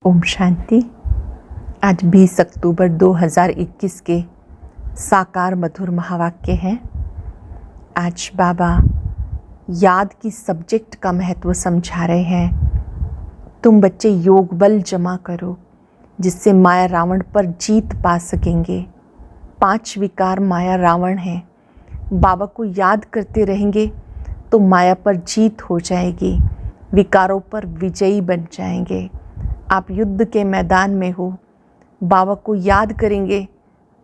ओम शांति। आज 20 अक्टूबर 2021 के साकार मधुर महावाक्य हैं। आज बाबा याद की सब्जेक्ट का महत्व समझा रहे हैं। तुम बच्चे योग बल जमा करो जिससे माया रावण पर जीत पा सकेंगे। 5 विकार माया रावण हैं। बाबा को याद करते रहेंगे तो माया पर जीत हो जाएगी, विकारों पर विजयी बन जाएंगे। आप युद्ध के मैदान में हो, बाबा को याद करेंगे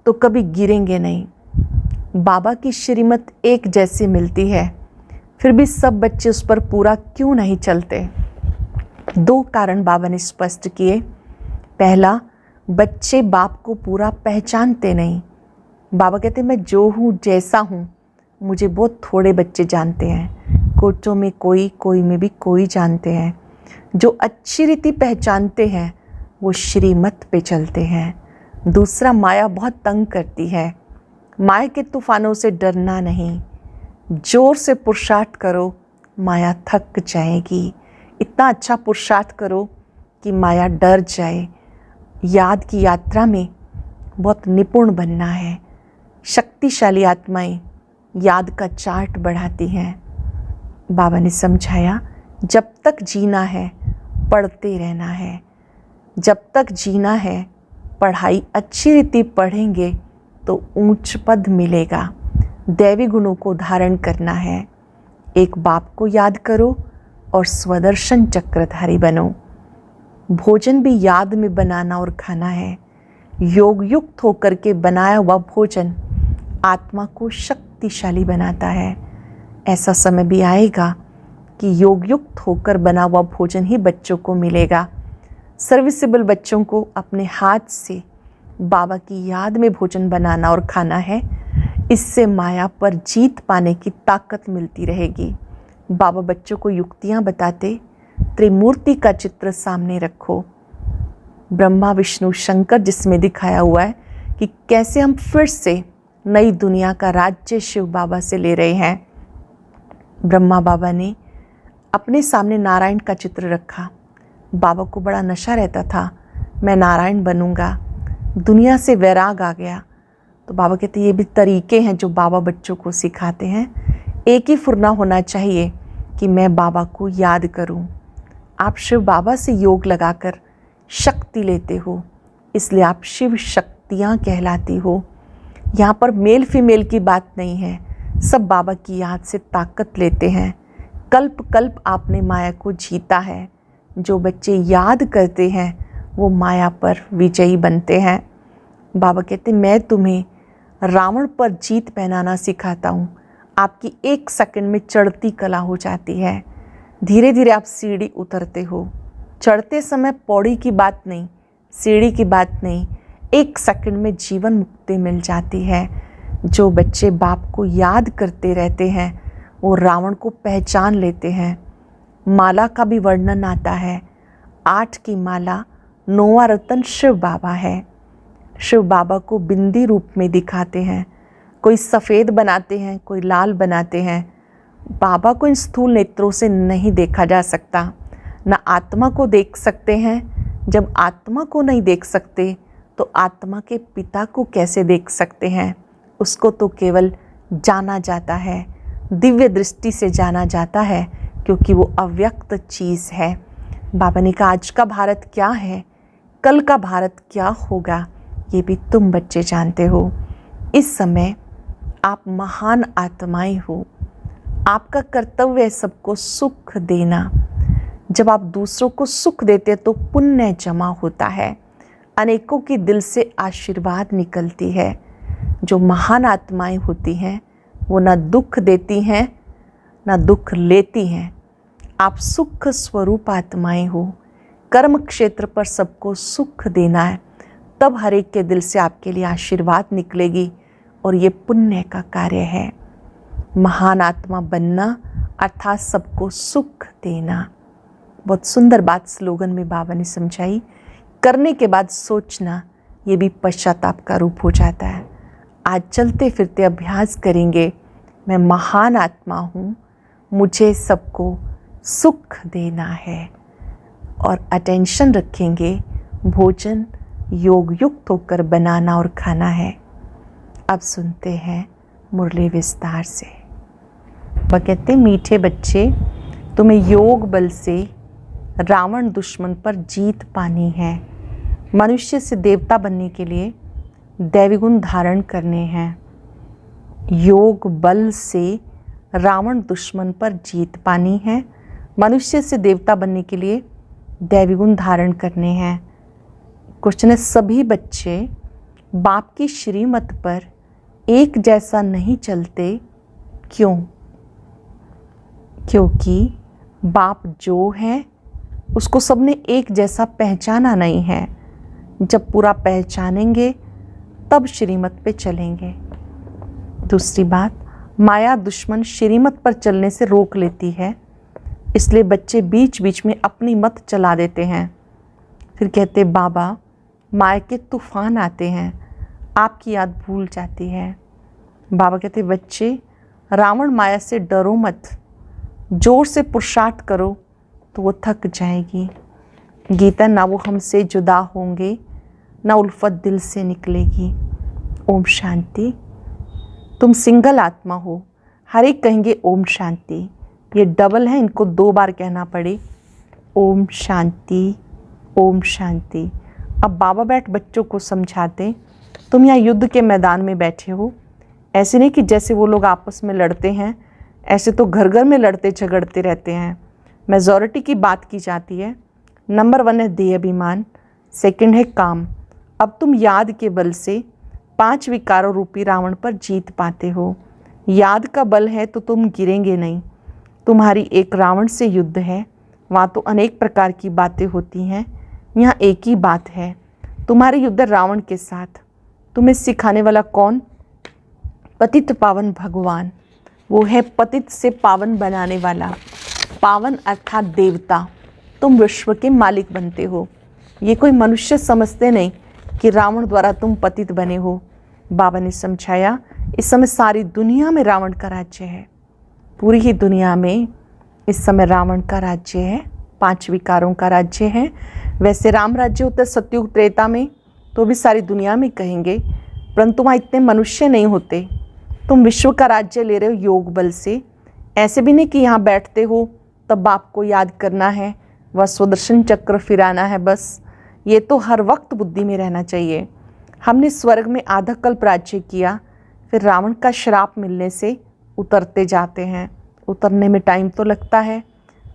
तो कभी गिरेंगे नहीं। बाबा की श्रीमत एक जैसी मिलती है, फिर भी सब बच्चे उस पर पूरा क्यों नहीं चलते? 2 कारण बाबा ने स्पष्ट किए। पहला, बच्चे बाप को पूरा पहचानते नहीं। बाबा कहते मैं जो हूँ जैसा हूँ, मुझे बहुत थोड़े बच्चे जानते हैं। कोचों में कोई में भी कोई जानते हैं। जो अच्छी रीति पहचानते हैं वो श्रीमत पे चलते हैं। दूसरा, माया बहुत तंग करती है। माया के तूफानों से डरना नहीं, जोर से पुरुषार्थ करो, माया थक जाएगी। इतना अच्छा पुरुषार्थ करो कि माया डर जाए। याद की यात्रा में बहुत निपुण बनना है। शक्तिशाली आत्माएं याद का चार्ट बढ़ाती हैं। बाबा ने समझाया, जब तक जीना है पढ़ते रहना है। जब तक जीना है पढ़ाई अच्छी रीति पढ़ेंगे तो ऊंच पद मिलेगा। दैवी गुणों को धारण करना है। एक बाप को याद करो और स्वदर्शन चक्रधारी बनो। भोजन भी याद में बनाना और खाना है। योग युक्त होकर के बनाया हुआ भोजन आत्मा को शक्तिशाली बनाता है। ऐसा समय भी आएगा कि योग युक्त होकर बना हुआ भोजन ही बच्चों को मिलेगा। सर्विसेबल बच्चों को अपने हाथ से बाबा की याद में भोजन बनाना और खाना है। इससे माया पर जीत पाने की ताकत मिलती रहेगी। बाबा बच्चों को युक्तियाँ बताते, त्रिमूर्ति का चित्र सामने रखो। ब्रह्मा विष्णु शंकर जिसमें दिखाया हुआ है कि कैसे हम फिर से नई दुनिया का राज्य शिव बाबा से ले रहे हैं। ब्रह्मा बाबा ने अपने सामने नारायण का चित्र रखा। बाबा को बड़ा नशा रहता था, मैं नारायण बनूंगा। दुनिया से वैराग आ गया तो बाबा कहते ये भी तरीके हैं जो बाबा बच्चों को सिखाते हैं। एक ही फुरना होना चाहिए कि मैं बाबा को याद करूं। आप शिव बाबा से योग लगाकर शक्ति लेते हो, इसलिए आप शिव शक्तियाँ कहलाती हो। यहाँ पर मेल फीमेल की बात नहीं है, सब बाबा की याद से ताकत लेते हैं। कल्प कल्प आपने माया को जीता है। जो बच्चे याद करते हैं वो माया पर विजयी बनते हैं। बाबा कहते मैं तुम्हें रावण पर जीत पहनाना सिखाता हूँ। आपकी 1 सेकंड में चढ़ती कला हो जाती है। धीरे धीरे आप सीढ़ी उतरते हो। चढ़ते समय पौड़ी की बात नहीं, सीढ़ी की बात नहीं, 1 सेकंड में जीवन मुक्ति मिल जाती है। जो बच्चे बाप को याद करते रहते हैं वो रावण को पहचान लेते हैं। माला का भी वर्णन आता है। 8 की माला, 9वां रतन शिव बाबा है। शिव बाबा को बिंदी रूप में दिखाते हैं। कोई सफ़ेद बनाते हैं, कोई लाल बनाते हैं। बाबा को इन स्थूल नेत्रों से नहीं देखा जा सकता। न आत्मा को देख सकते हैं। जब आत्मा को नहीं देख सकते तो आत्मा के पिता को कैसे देख सकते हैं? उसको तो केवल जाना जाता है, दिव्य दृष्टि से जाना जाता है, क्योंकि वो अव्यक्त चीज़ है। बाबा ने कहा आज का भारत क्या है, कल का भारत क्या होगा, ये भी तुम बच्चे जानते हो। इस समय आप महान आत्माएं हो। आपका कर्तव्य है सबको सुख देना। जब आप दूसरों को सुख देते तो पुण्य जमा होता है। अनेकों की दिल से आशीर्वाद निकलती है। जो महान आत्माएं होती हैं वो ना दुख देती हैं ना दुख लेती हैं। आप सुख स्वरूप आत्माएं हो। कर्म क्षेत्र पर सबको सुख देना है, तब हर एक के दिल से आपके लिए आशीर्वाद निकलेगी और ये पुण्य का कार्य है। महान आत्मा बनना अर्थात सबको सुख देना। बहुत सुंदर बात स्लोगन में बाबा ने समझाई। करने के बाद सोचना, ये भी पश्चाताप का रूप हो जाता है। आज चलते फिरते अभ्यास करेंगे, मैं महान आत्मा हूँ, मुझे सबको सुख देना है। और अटेंशन रखेंगे भोजन योग युक्त होकर बनाना और खाना है। अब सुनते हैं मुरली विस्तार से। वह कहते, मीठे बच्चे, तुम्हें योग बल से रावण दुश्मन पर जीत पानी है। मनुष्य से देवता बनने के लिए दैवी गुण धारण करने हैं। योग बल से रावण दुश्मन पर जीत पानी है। मनुष्य से देवता बनने के लिए दैवी गुण धारण करने हैं। क्वेश्चन है, सभी बच्चे बाप की श्रीमत पर एक जैसा नहीं चलते, क्यों? क्योंकि बाप जो है उसको सबने एक जैसा पहचाना नहीं है। जब पूरा पहचानेंगे तब श्रीमत पे चलेंगे। दूसरी बात, माया दुश्मन श्रीमत पर चलने से रोक लेती है, इसलिए बच्चे बीच बीच में अपनी मत चला देते हैं। फिर कहते, बाबा माया के तूफान आते हैं, आपकी याद भूल जाती है। बाबा कहते, बच्चे रावण माया से डरो मत, जोर से पुरुषार्थ करो तो वो थक जाएगी। गीता, ना वो हमसे जुदा होंगे ना उल्फत दिल से निकलेगी। ओम शांति। तुम सिंगल आत्मा हो, हर एक कहेंगे ओम शांति। ये डबल है, इनको 2 बार कहना पड़े। ओम शांति, ओम शांति। अब बाबा बैठ बच्चों को समझाते, तुम यहाँ युद्ध के मैदान में बैठे हो। ऐसे नहीं कि जैसे वो लोग आपस में लड़ते हैं, ऐसे तो घर घर में लड़ते झगड़ते रहते हैं। मेजॉरिटी की बात की जाती है। नंबर 1 है देह अभिमान, सेकंड है काम। अब तुम याद के बल से 5 विकारों रूपी रावण पर जीत पाते हो। याद का बल है तो तुम गिरेंगे नहीं। तुम्हारी एक रावण से युद्ध है, वहाँ तो अनेक प्रकार की बातें होती हैं, यहाँ एक ही बात है, तुम्हारे युद्ध रावण के साथ। तुम्हें सिखाने वाला कौन? पतित पावन भगवान। वो है पतित से पावन बनाने वाला। पावन अर्थात देवता। तुम विश्व के मालिक बनते हो। ये कोई मनुष्य समझते नहीं कि रावण द्वारा तुम पतित बने हो। बाबा ने समझाया, इस समय सारी दुनिया में रावण का राज्य है। पूरी ही दुनिया में इस समय रावण का राज्य है, 5 विकारों का राज्य है। वैसे राम राज्य होता है सतयुग त्रेता में, तो भी सारी दुनिया में कहेंगे, परंतु वहाँ इतने मनुष्य नहीं होते। तुम विश्व का राज्य ले रहे हो योग बल से। ऐसे भी नहीं कि यहाँ बैठते हो तब बाप को याद करना है, वह सुदर्शन चक्र फिराना है बस। ये तो हर वक्त बुद्धि में रहना चाहिए। हमने स्वर्ग में आधा कल्प राज्य किया, फिर रावण का श्राप मिलने से उतरते जाते हैं। उतरने में टाइम तो लगता है,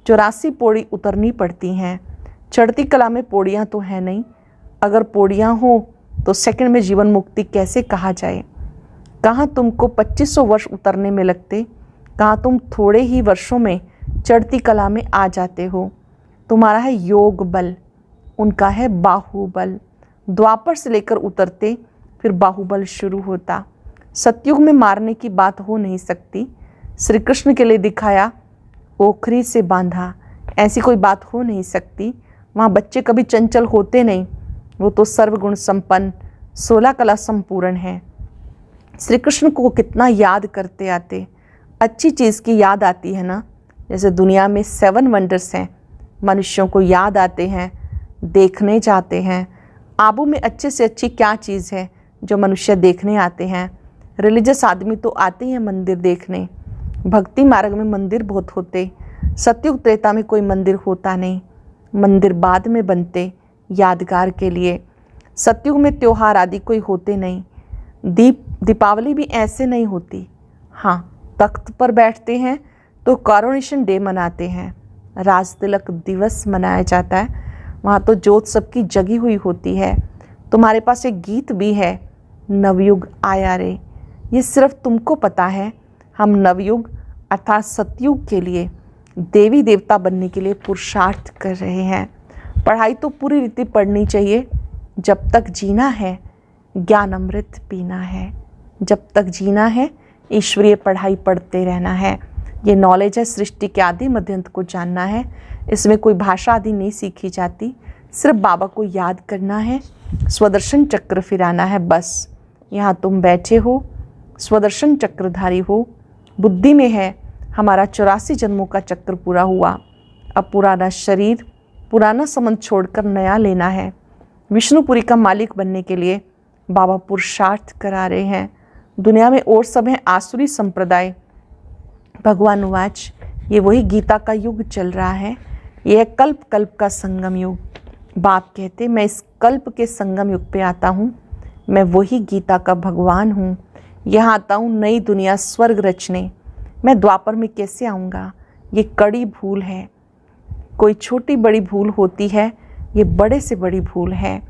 84 पौड़ी उतरनी पड़ती हैं। चढ़ती कला में पौड़ियाँ तो है नहीं। अगर पौड़ियाँ हो तो सेकंड में जीवन मुक्ति कैसे कहा जाए? कहाँ तुमको 2500 वर्ष उतरने में लगते, कहाँ तुम थोड़े ही वर्षों में चढ़ती कला में आ जाते हो। तुम्हारा है योग बल, उनका है बाहुबल। द्वापर से लेकर उतरते फिर बाहुबल शुरू होता। सतयुग में मारने की बात हो नहीं सकती। श्री कृष्ण के लिए दिखाया, ओखरी से बांधा, ऐसी कोई बात हो नहीं सकती। वहाँ बच्चे कभी चंचल होते नहीं, वो तो सर्वगुण संपन्न 16 कला संपूर्ण है। श्री कृष्ण को कितना याद करते आते। अच्छी चीज़ की याद आती है ना, जैसे दुनिया में 7 वंडर्स हैं, मनुष्यों को याद आते हैं, देखने जाते हैं। आबू में अच्छे से अच्छी क्या चीज़ है जो मनुष्य देखने आते हैं? रिलीजियस आदमी तो आते हैं मंदिर देखने। भक्ति मार्ग में मंदिर बहुत होते, सतयुग त्रेता में कोई मंदिर होता नहीं। मंदिर बाद में बनते यादगार के लिए। सतयुग में त्योहार आदि कोई होते नहीं। दीपावली भी ऐसे नहीं होती। हाँ, तख्त पर बैठते हैं तो कॉरोनेशन डे मनाते हैं, राज तिलक दिवस मनाया जाता है। वहाँ तो जोत सबकी जगी हुई होती है। तुम्हारे पास एक गीत भी है, नवयुग आया रे। ये सिर्फ तुमको पता है। हम नवयुग अर्थात सतयुग के लिए देवी देवता बनने के लिए पुरुषार्थ कर रहे हैं। पढ़ाई तो पूरी रीति पढ़नी चाहिए। जब तक जीना है ज्ञान अमृत पीना है। जब तक जीना है ईश्वरीय पढ़ाई पढ़ते रहना है। ये नॉलेज है, सृष्टि के आदि मध्यंत को जानना है। इसमें कोई भाषा आदि नहीं सीखी जाती, सिर्फ बाबा को याद करना है, स्वदर्शन चक्र फिराना है बस। यहाँ तुम बैठे हो, स्वदर्शन चक्रधारी हो। बुद्धि में है हमारा 84 जन्मों का चक्र पूरा हुआ। अब पुराना शरीर, पुराना संबंध छोड़कर नया लेना है। विष्णुपुरी का मालिक बनने के लिए बाबा पुरुषार्थ करा रहे हैं। दुनिया में और सब हैं आसुरी संप्रदाय। भगवान उवाच, ये वही गीता का युग चल रहा है। यह है कल्प कल्प का संगम युग। बाप कहते, मैं इस कल्प के संगम युग पे आता हूँ। मैं वही गीता का भगवान हूँ। यहाँ आता हूँ नई दुनिया स्वर्ग रचने। मैं द्वापर में कैसे आऊँगा? ये कड़ी भूल है। कोई छोटी बड़ी भूल होती है, ये बड़े से बड़ी भूल है।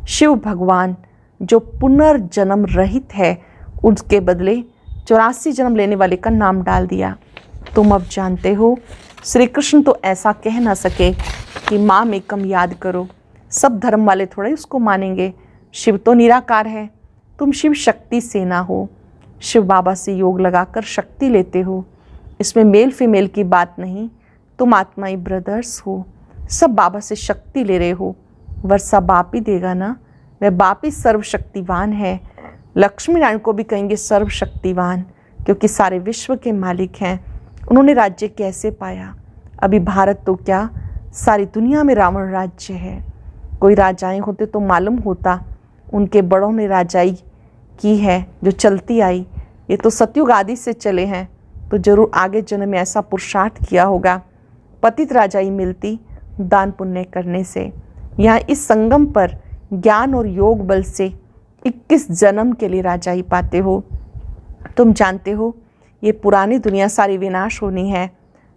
शिव भगवान जो पुनर्जन्म रहित है, उसके बदले 84 जन्म लेने वाले का नाम डाल दिया। तुम अब जानते हो, श्री कृष्ण तो ऐसा कह ना सके कि माम एकम याद करो। सब धर्म वाले थोड़े उसको मानेंगे। शिव तो निराकार है। तुम शिव शक्ति सेना हो। शिव बाबा से योग लगाकर शक्ति लेते हो। इसमें मेल फीमेल की बात नहीं। तुम आत्माई ब्रदर्स हो। सब बाबा से शक्ति ले रहे हो। वर्षा बाप ही देगा ना। वह बाप ही सर्वशक्तिवान है। लक्ष्मी नारायण को भी कहेंगे सर्वशक्तिवान, क्योंकि सारे विश्व के मालिक हैं। उन्होंने राज्य कैसे पाया? अभी भारत तो क्या, सारी दुनिया में रावण राज्य है। कोई राजाएं होते तो मालूम होता, उनके बड़ों ने राजाई की है जो चलती आई। ये तो सतयुग आदि से चले हैं, तो जरूर आगे जन्म में ऐसा पुरुषार्थ किया होगा। पतित राजाई मिलती दान पुण्य करने से। यहाँ इस संगम पर ज्ञान और योग बल से 21 जन्म के लिए राजाई पाते हो। तुम जानते हो, ये पुरानी दुनिया सारी विनाश होनी है।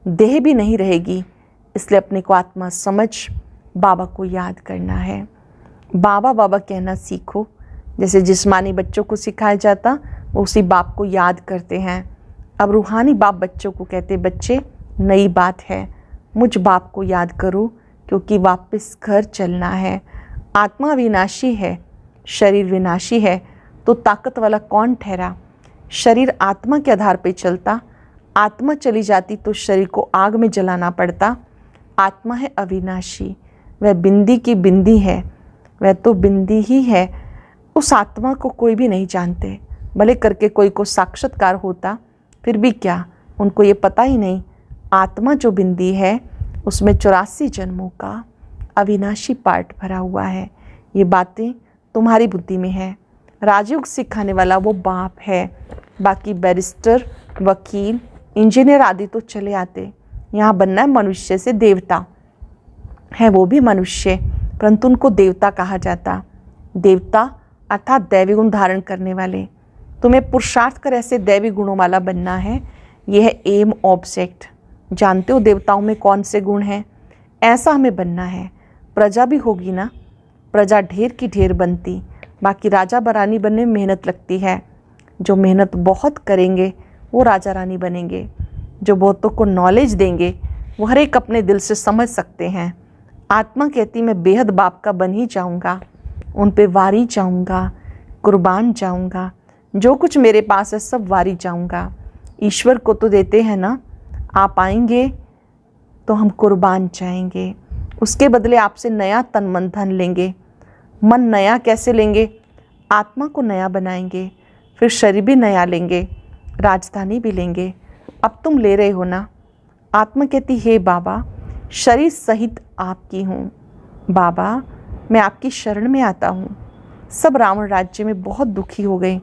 देह भी नहीं रहेगी। इसलिए अपने को आत्मा समझ बाबा को याद करना है। बाबा बाबा कहना सीखो। जैसे जिस्मानी बच्चों को सिखाया जाता, वो उसी बाप को याद करते हैं। अब रूहानी बाप बच्चों को कहते, बच्चे नई बात है, मुझ बाप को याद करो, क्योंकि वापस घर चलना है। आत्मा विनाशी है, शरीर विनाशी है, तो ताकत वाला कौन ठहरा? शरीर आत्मा के आधार पे चलता। आत्मा चली जाती तो शरीर को आग में जलाना पड़ता। आत्मा है अविनाशी, वह बिंदी की बिंदी है, वह तो बिंदी ही है। उस आत्मा को कोई भी नहीं जानते। भले करके कोई को साक्षात्कार होता, फिर भी क्या, उनको ये पता ही नहीं आत्मा जो बिंदी है उसमें 84 जन्मों का अविनाशी पार्ट भरा हुआ है। ये बातें तुम्हारी बुद्धि में है। राजयोग सिखाने वाला वो बाप है। बाकी बैरिस्टर, वकील, इंजीनियर आदि तो चले आते। यहाँ बनना है मनुष्य से देवता। है वो भी मनुष्य, परंतु उनको देवता कहा जाता। देवता अर्थात दैवी गुण धारण करने वाले। तुम्हें पुरुषार्थ कर ऐसे दैवी गुणों वाला बनना है। यह है एम ऑब्जेक्ट। जानते हो देवताओं में कौन से गुण हैं? ऐसा हमें बनना है। प्रजा भी होगी ना, प्रजा ढेर की ढेर बनती। बाकी राजा बरानी बनने में मेहनत लगती है। जो मेहनत बहुत करेंगे वो राजा रानी बनेंगे। जो बहुतों को नॉलेज देंगे वो हर एक अपने दिल से समझ सकते हैं। आत्मा कहती मैं बेहद बाप का बन ही जाऊँगा। उन पे वारी जाऊँगा, कुर्बान जाऊँगा। जो कुछ मेरे पास है सब वारी जाऊँगा। ईश्वर को तो देते हैं ना, आप आएंगे तो हम कुर्बान जाएंगे। उसके बदले आपसे नया तन मन धन लेंगे। मन नया कैसे लेंगे? आत्मा को नया बनाएंगे, फिर शरीर भी नया लेंगे, राजधानी भी लेंगे। अब तुम ले रहे हो ना। आत्मा कहती हे बाबा, शरीर सहित आपकी हूँ। बाबा मैं आपकी शरण में आता हूँ। सब रावण राज्य में बहुत दुखी हो गए,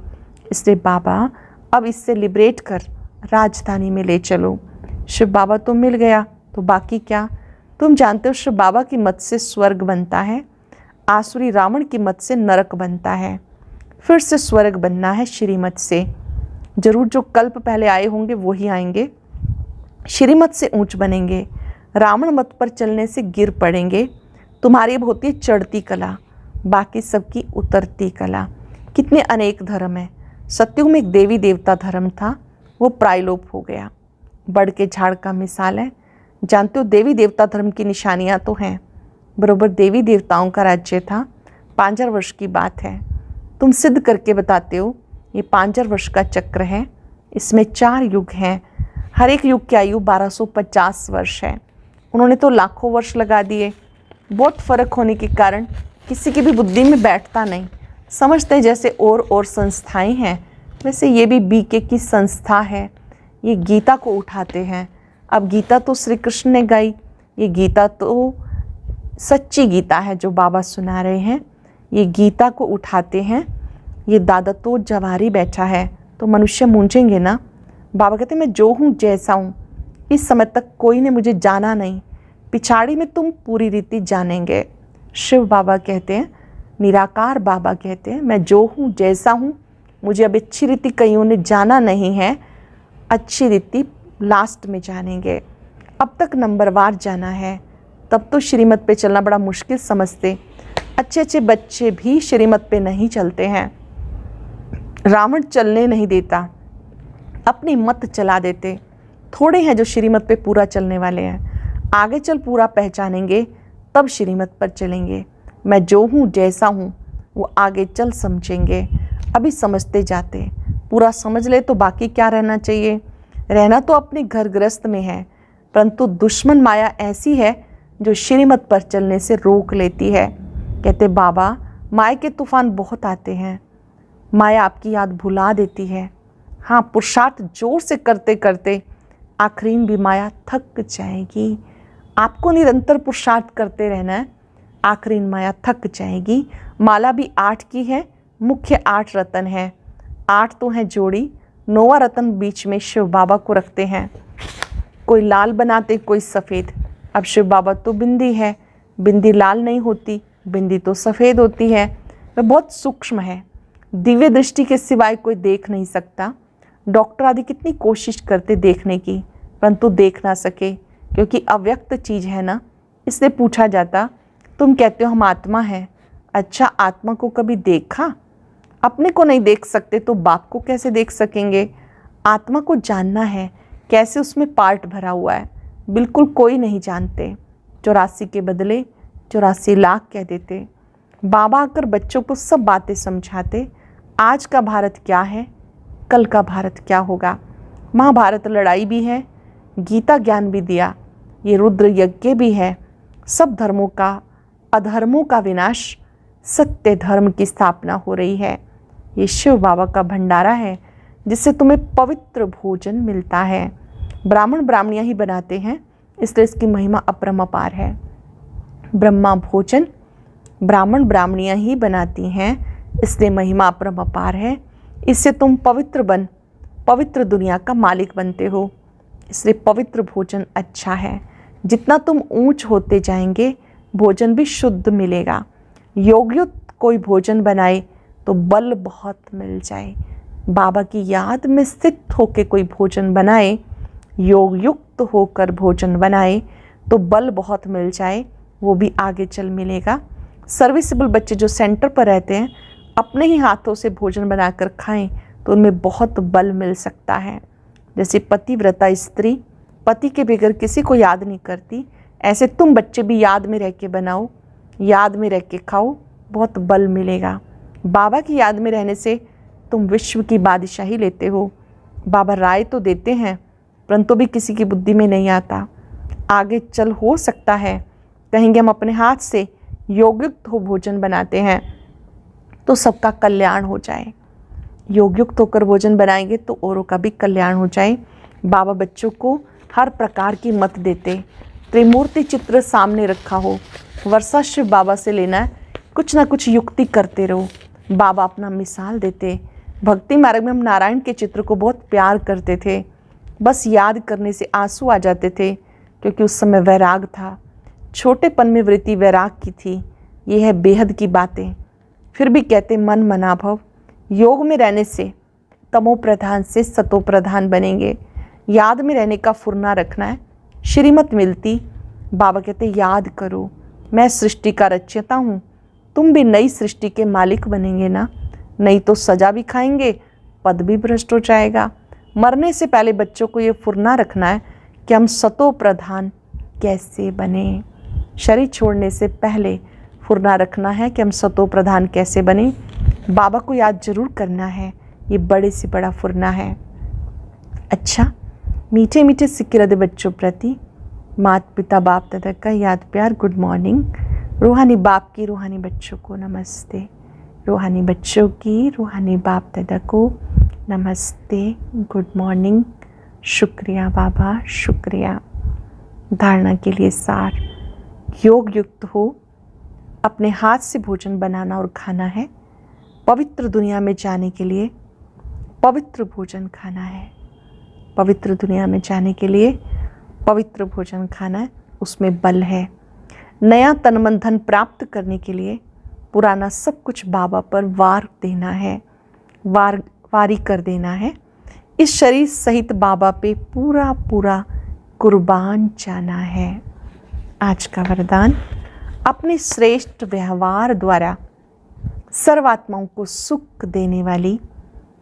इसलिए बाबा अब इससे लिबरेट कर राजधानी में ले चलो। शिव बाबा तो मिल गया तो बाकी क्या? तुम जानते हो शिव बाबा की मत से स्वर्ग बनता है, आसुरी रावण की मत से नरक बनता है। फिर से स्वर्ग बनना है श्रीमत से। जरूर जो कल्प पहले आए होंगे वही आएंगे, श्रीमत से ऊंच बनेंगे। रावण मत पर चलने से गिर पड़ेंगे। तुम्हारी अब होती है चढ़ती कला, बाकी सबकी उतरती कला। कितने अनेक धर्म हैं। सत्युग में एक देवी देवता धर्म था, वो प्रायलोप हो गया। बड़ के झाड़ का मिसाल है। जानते हो देवी देवता धर्म की निशानियाँ तो हैं। बरोबर देवी देवताओं का राज्य था। 5000 वर्ष की बात है। तुम सिद्ध करके बताते हो ये 5000 वर्ष का चक्र है। इसमें 4 युग हैं। हर एक युग की आयु 1250 वर्ष है। उन्होंने तो लाखों वर्ष लगा दिए। बहुत फर्क होने के कारण किसी की भी बुद्धि में बैठता नहीं। समझते जैसे और संस्थाएं हैं, वैसे ये भी बीके की संस्था है। ये गीता को उठाते हैं। अब गीता तो श्री कृष्ण ने गाई, ये गीता तो सच्ची गीता है जो बाबा सुना रहे हैं। ये गीता को उठाते हैं, ये दादा तो जवारी बैठा है, तो मनुष्य मूंझेंगे ना। बाबा कहते मैं जो हूँ जैसा हूँ, इस समय तक कोई ने मुझे जाना नहीं, पिछाड़ी में तुम पूरी रीति जानेंगे। शिव बाबा कहते हैं, निराकार बाबा कहते हैं मैं जो हूँ जैसा हूँ, मुझे अब अच्छी रीति कईयों ने जाना नहीं है, अच्छी रीति लास्ट में जानेंगे। अब तक नंबरवार जाना है, तब तो श्रीमत पे चलना बड़ा मुश्किल समझते। अच्छे अच्छे बच्चे भी श्रीमत पे नहीं चलते हैं। रावण चलने नहीं देता, अपनी मत चला देते। थोड़े हैं जो श्रीमत पे पूरा चलने वाले हैं। आगे चल पूरा पहचानेंगे, तब श्रीमत पर चलेंगे। मैं जो हूँ जैसा हूँ वो आगे चल समझेंगे। अभी समझते जाते, पूरा समझ ले तो बाकी क्या रहना चाहिए। रहना तो अपने घर गृहस्थ में है, परंतु दुश्मन माया ऐसी है जो श्रीमत पर चलने से रोक लेती है। कहते बाबा माया के तूफान बहुत आते हैं, माया आपकी याद भुला देती है। हाँ, पुरुषार्थ जोर से करते करते आखिरी भी माया थक जाएगी। आपको निरंतर पुरुषार्थ करते रहना है, आखिरी माया थक जाएगी। माला भी 8 की है, मुख्य 8 रतन है। 8 तो हैं जोड़ी, 9वां रतन बीच में शिव बाबा को रखते हैं। कोई लाल बनाते, कोई सफ़ेद। अब शिव बाबा तो बिंदी है, बिंदी लाल नहीं होती, बिंदी तो सफ़ेद होती है। वह बहुत सूक्ष्म है, दिव्य दृष्टि के सिवाय कोई देख नहीं सकता। डॉक्टर आदि कितनी कोशिश करते देखने की, परंतु देख ना सके, क्योंकि अव्यक्त चीज़ है ना। इसलिए पूछा जाता, तुम कहते हो हम आत्मा हैं, अच्छा आत्मा को कभी देखा? अपने को नहीं देख सकते तो बाप को कैसे देख सकेंगे? आत्मा को जानना है, कैसे उसमें पार्ट भरा हुआ है, बिल्कुल कोई नहीं जानते। 84 के बदले 84 लाख कह देते। बाबा आकर बच्चों को सब बातें समझाते। आज का भारत क्या है, कल का भारत क्या होगा। महाभारत लड़ाई भी है, गीता ज्ञान भी दिया, ये रुद्र यज्ञ भी है। सब धर्मों का, अधर्मों का विनाश, सत्य धर्म की स्थापना हो रही है। ये शिव बाबा का भंडारा है, जिससे तुम्हें पवित्र भोजन मिलता है। ब्राह्मण ब्राह्मणियाँ ही बनाते हैं, इसलिए इसकी महिमा अपरंपार है। ब्रह्मा भोजन ब्राह्मण ब्राह्मणियाँ ही बनाती हैं, इसलिए महिमा अपरंपार है। इससे तुम पवित्र बन पवित्र दुनिया का मालिक बनते हो, इसलिए पवित्र भोजन अच्छा है। जितना तुम ऊंच होते जाएंगे, भोजन भी शुद्ध मिलेगा। योगयुक्त कोई भोजन बनाए तो बल बहुत मिल जाए। बाबा की याद में स्थित होकर कोई भोजन बनाए, योग युक्त होकर भोजन बनाए तो बल बहुत मिल जाए, वो भी आगे चल मिलेगा। सर्विसेबल बच्चे जो सेंटर पर रहते हैं, अपने ही हाथों से भोजन बनाकर खाएं तो उनमें बहुत बल मिल सकता है। जैसे पतिव्रता स्त्री पति के बगैर किसी को याद नहीं करती, ऐसे तुम बच्चे भी याद में रह के बनाओ, याद में रह के खाओ, बहुत बल मिलेगा। बाबा की याद में रहने से तुम विश्व की बादशाही लेते हो। बाबा राय तो देते हैं, परंतु भी किसी की बुद्धि में नहीं आता। आगे चल हो सकता है कहेंगे हम अपने हाथ से योगयुक्त हो भोजन बनाते हैं तो सबका कल्याण हो जाए। योगयुक्त होकर भोजन बनाएंगे तो औरों का भी कल्याण हो जाए। बाबा बच्चों को हर प्रकार की मत देते। त्रिमूर्ति चित्र सामने रखा हो, वर्षा शिव बाबा से लेना है, कुछ ना कुछ युक्ति करते रहो। बाबा अपना मिसाल देते। भक्ति मार्ग में हम नारायण के चित्र को बहुत प्यार करते थे, बस याद करने से आंसू आ जाते थे, क्योंकि उस समय वैराग था। छोटेपन में वृत्ति वैराग की थी। ये है बेहद की बातें। फिर भी कहते मन मनाभव, योग में रहने से तमो प्रधान से सतो प्रधान बनेंगे। याद में रहने का फुरना रखना है, श्रीमत मिलती। बाबा कहते याद करो, मैं सृष्टि का रचयिता हूँ, तुम भी नई सृष्टि के मालिक बनेंगे ना। नहीं तो सजा भी खाएंगे, पद भी भ्रष्ट हो जाएगा। मरने से पहले बच्चों को ये फुरना रखना है कि हम सतो प्रधान कैसे बने। शरीर छोड़ने से पहले फुरना रखना है कि हम सतो प्रधान कैसे बने। बाबा को याद जरूर करना है, ये बड़े से बड़ा फुरना है। अच्छा, मीठे मीठे सिक्के रदे बच्चों प्रति माता पिता बाप दादा का याद प्यार गुड मॉर्निंग। रूहानी बाप की रूहानी बच्चों को नमस्ते, रूहानी बच्चों की रूहानी बाप दादा को नमस्ते, गुड मॉर्निंग। शुक्रिया बाबा, शुक्रिया। धारणा के लिए सार, योग युक्त हो, अपने हाथ से भोजन बनाना और खाना है। पवित्र दुनिया में जाने के लिए पवित्र भोजन खाना है। पवित्र दुनिया में जाने के लिए पवित्र भोजन खाना है, उसमें बल है। नया तन मन धन प्राप्त करने के लिए पुराना सब कुछ बाबा पर वार देना है, वारी कर देना है। इस शरीर सहित बाबा पे पूरा पूरा कुर्बान जाना है। आज का वरदान, अपने श्रेष्ठ व्यवहार द्वारा सर्वात्माओं को सुख देने वाली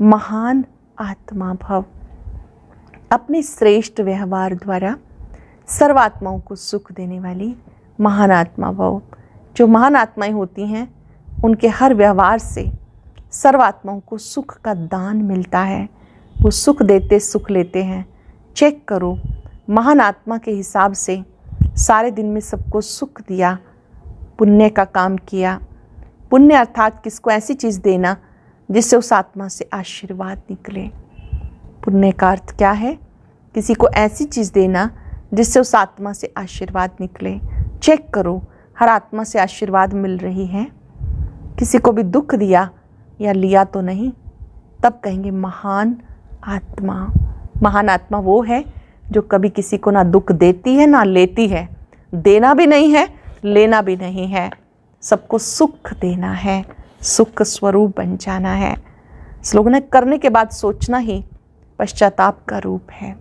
महान आत्मा भव। अपने श्रेष्ठ व्यवहार द्वारा सर्वात्माओं को सुख देने वाली महान आत्मा भव। जो महान आत्माएं होती हैं उनके हर व्यवहार से सर्वात्माओं को सुख का दान मिलता है। वो सुख देते सुख लेते हैं। चेक करो, महान आत्मा के हिसाब से सारे दिन में सबको सुख दिया, पुण्य का काम किया। पुण्य अर्थात किसको ऐसी चीज़ देना जिससे उस आत्मा से आशीर्वाद निकले। पुण्य का अर्थ क्या है? किसी को ऐसी चीज़ देना जिससे उस आत्मा से आशीर्वाद निकले। चेक करो, हर आत्मा से आशीर्वाद मिल रही है। किसी को भी दुख दिया या लिया तो नहीं, तब कहेंगे महान आत्मा। महान आत्मा वो है जो कभी किसी को ना दुख देती है ना लेती है। देना भी नहीं है, लेना भी नहीं है, सबको सुख देना है, सुख स्वरूप बन जाना है। श्लोक ने करने के बाद सोचना ही पश्चाताप का रूप है।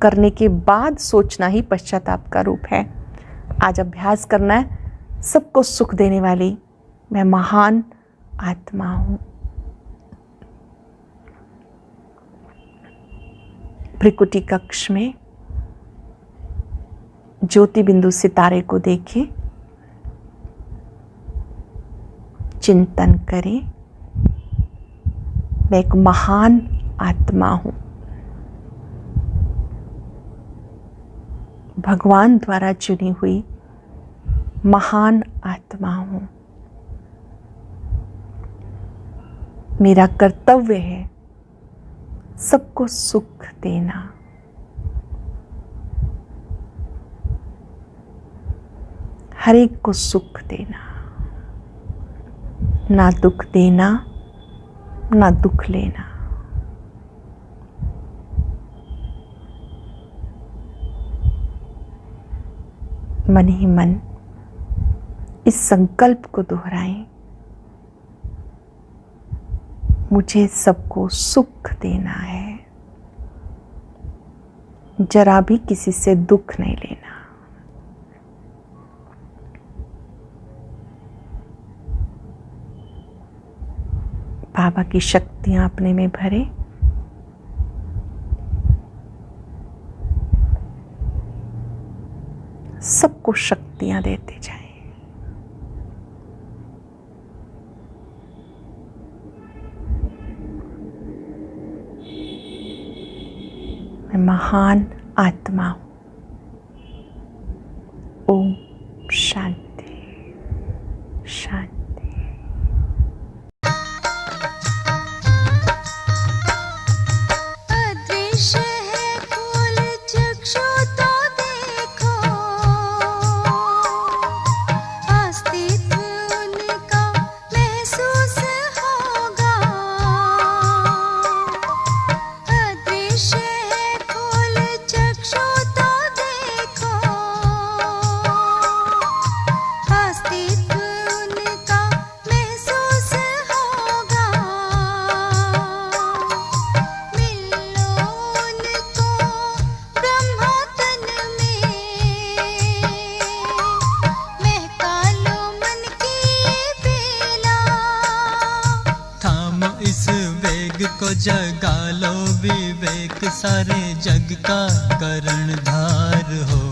करने के बाद सोचना ही पश्चाताप का रूप है। आज अभ्यास करना है, सबको सुख देने वाली मैं महान आत्मा हूँ। भ्रिकुटी कक्ष में ज्योति बिंदु सितारे को देखें, चिंतन करें, मैं एक महान आत्मा हूँ, भगवान द्वारा चुनी हुई महान आत्मा हूँ। मेरा कर्तव्य है सबको सुख देना। हर एक को सुख देना, ना दुख देना ना दुख लेना। मन ही मन इस संकल्प को दोहराएं, मुझे सबको सुख देना है, जरा भी किसी से दुख नहीं लेना। बाबा की शक्तियां अपने में भरे, सबको शक्तियां देते जाएं। मैं महान आत्मा हूं। ओम शांति शांति। जगा लो विवेक, सारे जग का करणधार हो।